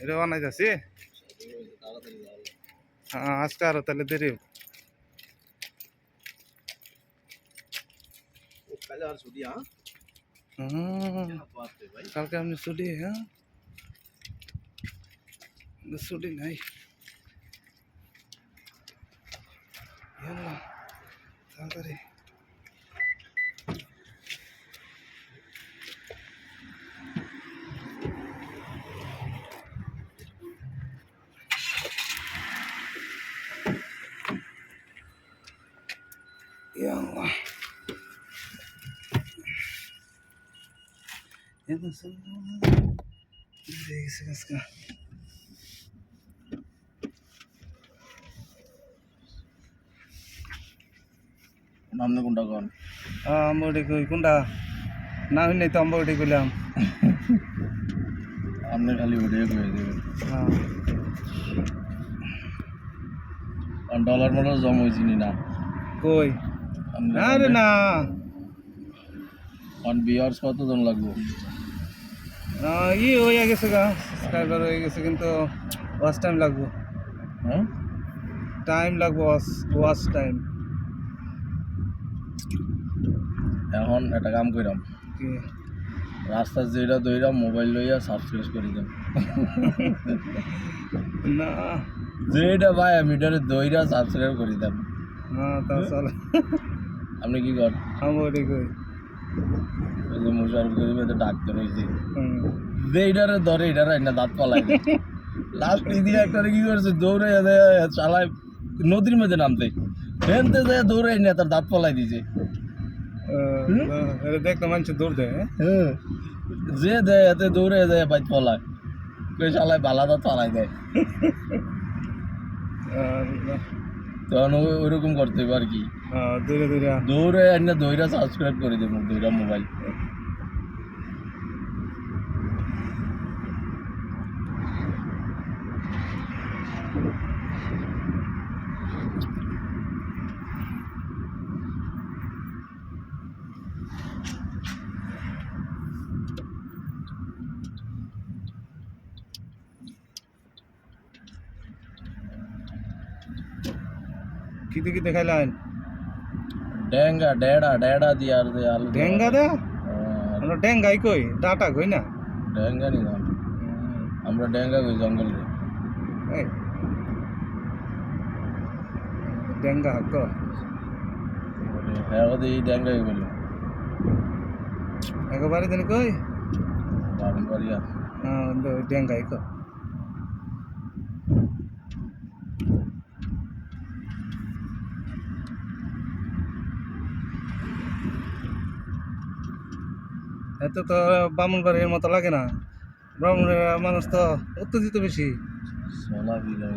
এটা বানাইতেছি। হ্যাঁ, আজকে আরো তাহলে দেরি। কালকে আপনি ছুটি? হ্যাঁ, ছুটি নাই। তাড়াতাড়ি يلا يلا سلام. নামনে কোনটা কোন আম্বুটি কই কোনটা না হই নাই তো আম্বুটি কইলাম। আপনি খালি ভিডিও করে দেবেন। ডলার মডাল জম হয়েছি না কই? আরে না, অন ভিউয়ার্স কতজন লাগবে? হয়ে গেছে গা, সাবস্ক্রাইবার হয়ে গেছে, কিন্তু ওয়াচ টাইম লাগবো। হ্যাঁ, টাইম লাগবো, ওয়াচ টাইম। এখন একটা কাম কইরাম, কি? রাস্তা যেটা দইরা মোবাইল লইয়া সাবস্ক্রাইব করে দেব না যেটা ভাই মিটারে দইরা সাবস্ক্রাইব করে দেব। হ্যাঁ তা চলে। আপনি কি কর? আম্বুটি কই? ওই যে মুশারফ করিবে তো ডাক্তার হয়েছে, যে এটারে ধরে এটারে না দাঁত পালাই লাস্ট ইদি একটা কি করছে, দৌড়ে চালায় নদীর মধ্যে নামতে ফেনতে যায়, দৌড়ে না তার দাঁত পালাই দিছে। দেখতে মানুষ দৌড় দেয়। হ্যাঁ, যে দেয় এতে দৌড়ে যায় বাইক পলায়, কই চালায় বালা দাঁত পালাই দেয়। তখন ওইরকম করতে হবে আর কি, দৌড়ে এনে দৌড়া সাবস্ক্রাইব করে দেবো, দৌড়া মোবাইল। কিতে কিতে খাইলেন? ডেঙ্গা ডেড়া ডেড়া দিয়ে আর আলু ডেঙ্গা দে? আমরা ডেঙ্গাই কই, ডাটা কই না। ডেঙ্গা নি নাম, আমরা ডেঙ্গা কই জঙ্গল রে। এই ডেঙ্গা হাক হ্যাঁ, ওদের এই ডেঙ্গাই বললো একবারে দিন কই বাবন বাড়িয়া। ডেঙ্গাই কো। এত তো বামুনবাড়ির মতো লাগে না, ব্রাহ্মণের মানুষ তো উত্তেজিত বেশি। সোলা বিলা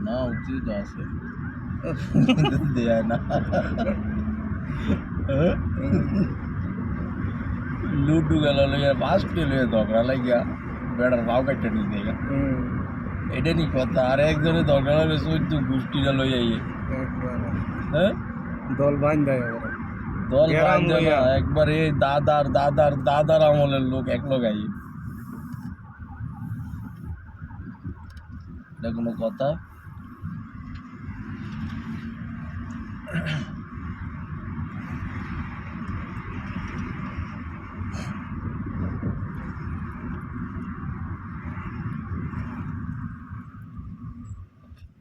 না উচিত আছে দেয় না লুডু গেল লইয়া ফার্স্ট লইয়া ঝগড়া লাগিয়া বেড়ার পাও কাটতে নিয়ে দেয়। এটা নি কথা, আর একজনে ঝগড়া লাগে চৈদ্দ গোষ্ঠীটা লইয়া ইয়ে। হ্যাঁ, দল বাইন দেয় দল বান্ধে না, একবারে দাদার দাদার দাদার আমলের লোক এক লগাই, এটা কোনো কথা?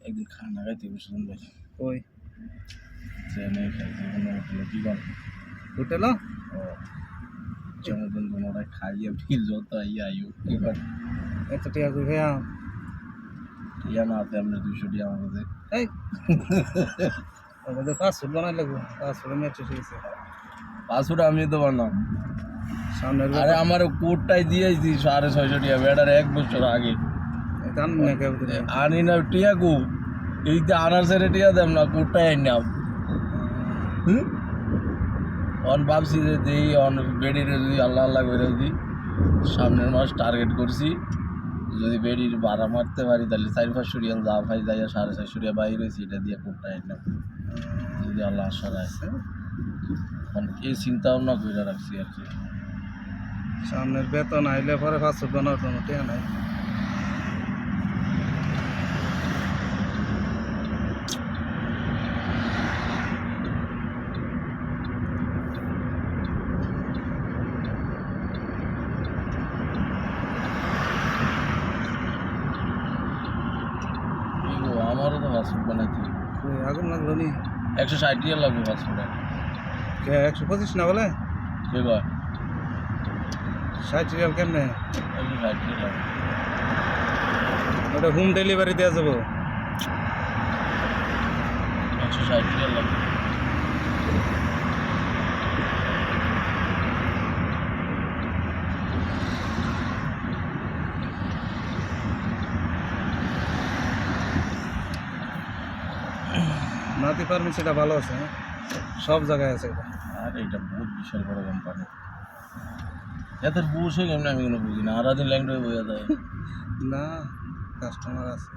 একদিন খানা খাইতে বসলাম ভাই, ওই ট্রেনে খাইতে কোনো হোটেলে, কি কর হোটেল জনদিন কোনোটা খাইয়ে ফিল যত ইয়া আইও, কি কর এত টিয়া কই ভাইয়া? ইয়া না আছে আপনার 200 টিয়া আমার কাছে। এই আমাদের পাসপোর্ট বানাই লাগবো, পাসপোর্ট ম্যাচ হয়ে গেছে। পাসপোর্ট আমি তো বানাম সামনে আরে আমার কোটটাই দিয়েছি 650 টিয়া বেটার 1 বছর আগে। আনি না টিয়া কু এই তো আনার সেরে টিয়া দেম না, কোটটাই আনিলাম। অন ভাবছি যে দিই অন বেডিরে যদি আল্লাহ আল্লাহ করে দিই, সামনের মাস টার্গেট করছি, যদি বেডির ভাড়া মারতে পারি তাহলে 4-500 রিয়াল যা ভাই যাইয়া 450 রিয়া বাইরে হয়েছি, এটা দিয়ে কোটটা আনিলাম যদি আল্লাহ আশা রাখছে। এই চিন্তা ভাবনা করে রাখছি আর কি, সামনের বেতন আইলে পরে পাসপোর্ট বানার কোনো টিয়া নাই। ফাস্টফুড বানাইতে ওই আগুন লাগলো নি 160 রিয়াল লাগবে ফাস্টফুডে। কে 125 না বলে কে কয় 60 রিয়াল কেমনে 160 রিয়াল লাগবে। ওটা হোম ডেলিভারি দেওয়া যাবো 160 রিয়াল লাগবে। নাতি ফার্মেসিটা ভালো আছে হ্যাঁ? সব জায়গায় আছে এটা আর এটা বহুত বিশাল বড় কোম্পানি। এদের বসে কেমন আমি কোনো বুঝি না, আরা দিন ল্যাংডয়ে বইয়া যায়। না কাস্টমার আছে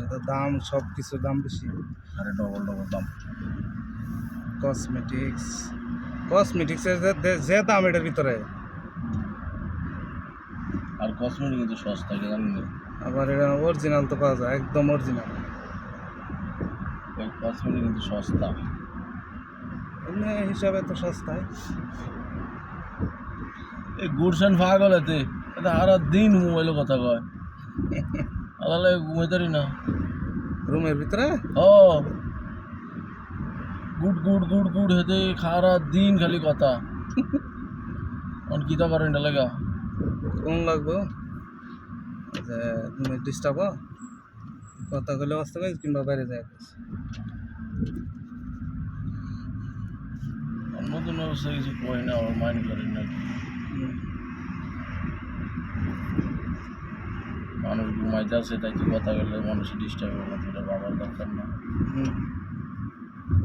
এটা দাম সব কিছুর দাম বেশি আরে ডবল ডবল দাম। কসমেটিক্সের যে দাম এটার ভিতরে আর কসমেটিক কিন্তু সস্তা, এটা জানেন না? আবার এটা অরিজিনাল তো পাওয়া যায় একদম অরিজিনাল ওই কসমেটিক কিন্তু সস্তা। এমনি হিসাবে তো সস্তায় এই গুডসেন পাগল এতে, এটা সারা দিন মোবাইলে কথা কয়, আলালে ঘুমাইতারি না। রুমের ভিতরে ও গুড গুড গুড গুড হেতে সারা দিন খালি কথা। অন কিতা করেন এটা লাগা কোন লাগবো যে তুমি ডিস্টার্ব কথা কইলে আসতে পারি কিংবা বাইরে যায় নতুন অবস্থা কিছু কই না, আমার মাইন্ড করেন না। মানুষ ঘুমাইতে আছে তাই তো কথা বললে মানুষ ডিস্টার্ব হবে না, বাবার দরকার নেই।